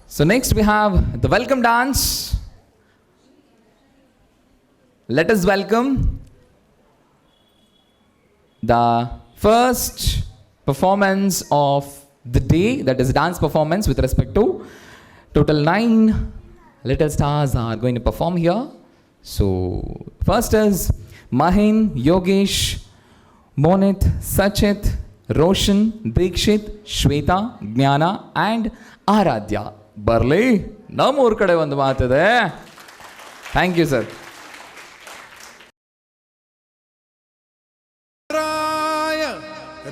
So next we have the welcome dance. Let us welcome the first performance of the day, that is dance performance with respect to total 9 little stars are going to perform here. So first is Mahin, Yogesh, Monit, Sachit, Roshan, Dikshit, Shweta, Gnana and Aradhya. Barli, ನಮ್ಮೂರ ಕಡೆ ಒಂದು ಮಾತಿದೆ. Thank you sir.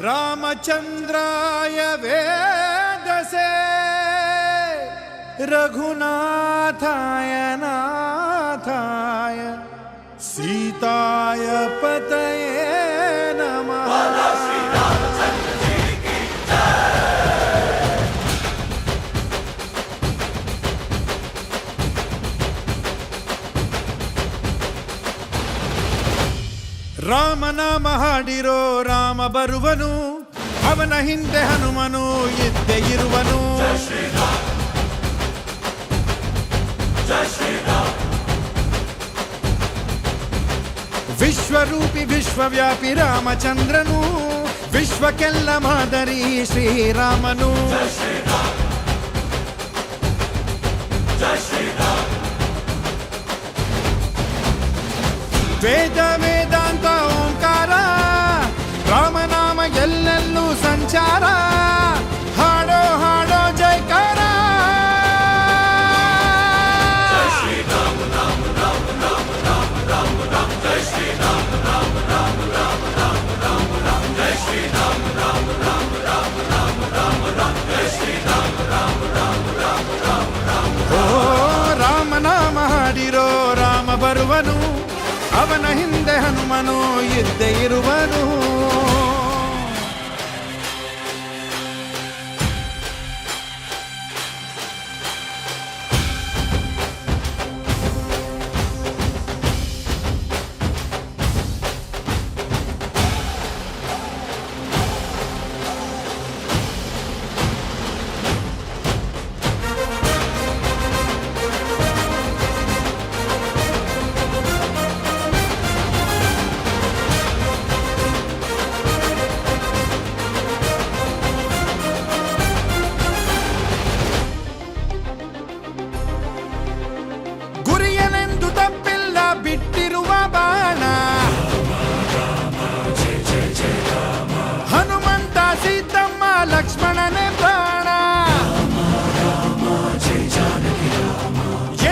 रामचंद्राय वेदसे रघुनाथाय नाथाय सीताय पतये नमः. ರಾಮನಾಮ ಹಾಡಿರೋ ರಾಮ ಬರುವನು, ಅವನ ಹಿಂದೆ ಹನುಮನು ಇದ್ದೇ ಇರುವನು. ವಿಶ್ವರೂಪಿ ವಿಶ್ವವ್ಯಾಪಿ ರಾಮಚಂದ್ರನು, ವಿಶ್ವಕ್ಕೆಲ್ಲ ಮಾದರಿ ಶ್ರೀರಾಮನು. ವೇದ ವೇದಾಂತ ಓಂಕಾರ, ರಾಮನಾಮ ಎಲ್ಲೆಲ್ಲೂ ಸಂಚಾರ. ಹಾಡೋ ಹಾಡೋ ಜೈಕಾರ. ಓ ರಾಮನಾಮ ಹಾಡಿರೋ ರಾಮ ಬರುವನು, ಅವನ ಹಿಂದೆ ಹನುಮನು ಇದ್ದೇ ಇರುವನು. ಹನುಮಂತ ಸೀತಮ್ಮ ಲಕ್ಷ್ಮಣನೇ ಪ್ರಾಣ.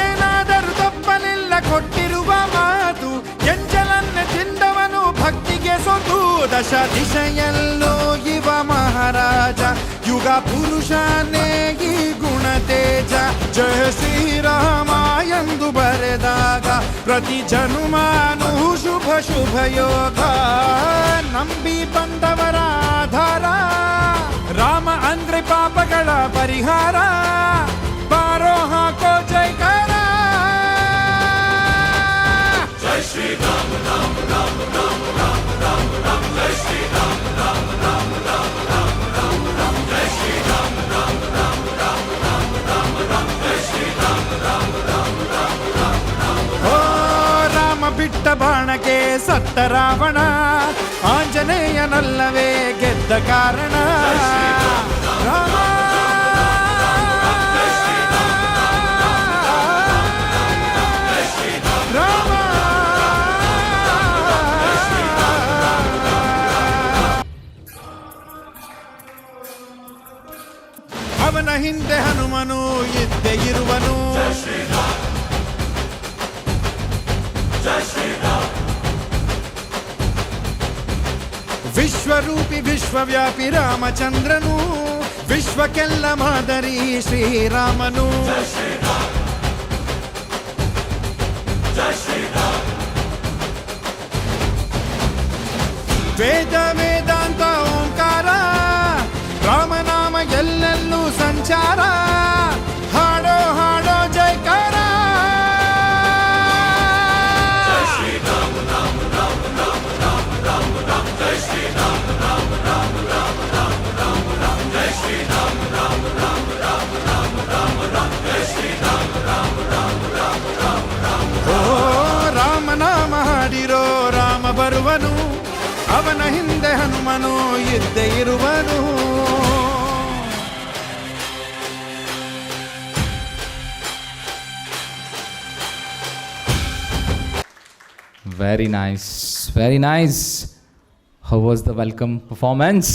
ಏನಾದರೂ ತಪ್ಪಲಿಲ್ಲ ಕೊಟ್ಟಿರುವ ಮಾತು, ಎಂಜಲನ್ನೇ ತಿಂದವನು ಭಕ್ತಿಗೆ ಸೊತು. ದಶ ದಿಶೆಯಲ್ಲೋ ಇವ ಮಹಾರಾಜ, ಯುಗ ಪುರುಷನೇ ಈ ಗುಣ ತೇಜ. ಜಯ ಶ್ರೀರಾಮ ಎಂದು ಬರೆದಾಗ ಪ್ರತಿ ಜನುಮಾನು ಶುಭ ಶುಭ ಯೋಗ. ನಂಬಿ ಬಂದವರ ಆಧಾರ, ರಾಮ ಅಂದ್ರೆ ಪಾಪಗಳ ಪರಿಹಾರ. ಬಾರೋ ಹಾಕೋ ಜೈಕಾರ. ಜೈ ಶ್ರೀರಾಮ ರಾಮ ರಾಮ ರಾಮ ರಾಮ ರಾಮ ರಾಮ. ಜೈ ಶ್ರೀರಾಮ ರಾಮ ರಾಮ ರಾಮ ರಾಮ ರಾಮ ರಾಮ. ಜೈ ಶ್ರೀರಾಮ ರಾಮ ರಾಮ ರಾಮ ರಾಮ ರಾಮ ರಾಮ. ಜೈ ಶ್ರೀರಾಮ ರಾಮ ರಾಮ ರಾಮ ರಾಮ ರಾಮ. ಓ ರಾಮ ಬಿಟ್ಟ ಬಾಣಕ್ಕೆ ಸತ್ತ ರಾವಣ, ಆಂಜನೇಯನಲ್ಲವೇ ಗೆದ್ದ ಕಾರಣ. ರಾಮ ರಾಮ ಅವನ ಹಿಂದೆ ಹನುಮನು ಇದ್ದೇ ಇರುವನು. ವಿಶ್ವರೂಪಿ ವಿಶ್ವವ್ಯಾಪಿ ರಾಮಚಂದ್ರನು, ವಿಶ್ವಕ್ಕೆಲ್ಲ ಮಾದರಿ ಶ್ರೀರಾಮನು. ವೇದ ವೇದಾಂತ ಓಂಕಾರ, ರಾಮನಾಮ ಎಲ್ಲೆಲ್ಲೂ ಸಂಚಾರ. ಹಾಡೋ ಹಾಡೋ ಜೈಕಾರ. ಜೈ ಶ್ರೀರಾಮ ರಾಮ ರಾಮ ರಾಮ ರಾಮ ರಾಮ ರಾಮ. ಜೈ ಶ್ರೀರಾಮ ರಾಮ ರಾಮ ರಾಮ ರಾಮ ರಾಮ ರಾಮ. ಜೈ ಶ್ರೀರಾಮ ರಾಮ ರಾಮ ರಾಮ ರಾಮ ರಾಮ ರಾಮ. ಇರುವನು, ಅವನ ಹಿಂದೆ ಹನುಮನು ಇದ್ದೇ ಇರುವನು. Very nice, very nice. How was the welcome performance?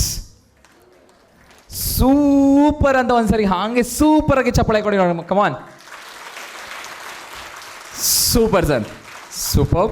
Super ಅಂತ ಒಂದ್ಸರಿ ಹಾಗೆ ಸೂಪರ್ ಆಗಿ ಚಪ್ಪಳೆ ಕೊಡಿ ನೋಡೋಣ. ಕಮಾನ್, ಸೂಪರ್ ಸರ್, ಸೂಪರ್.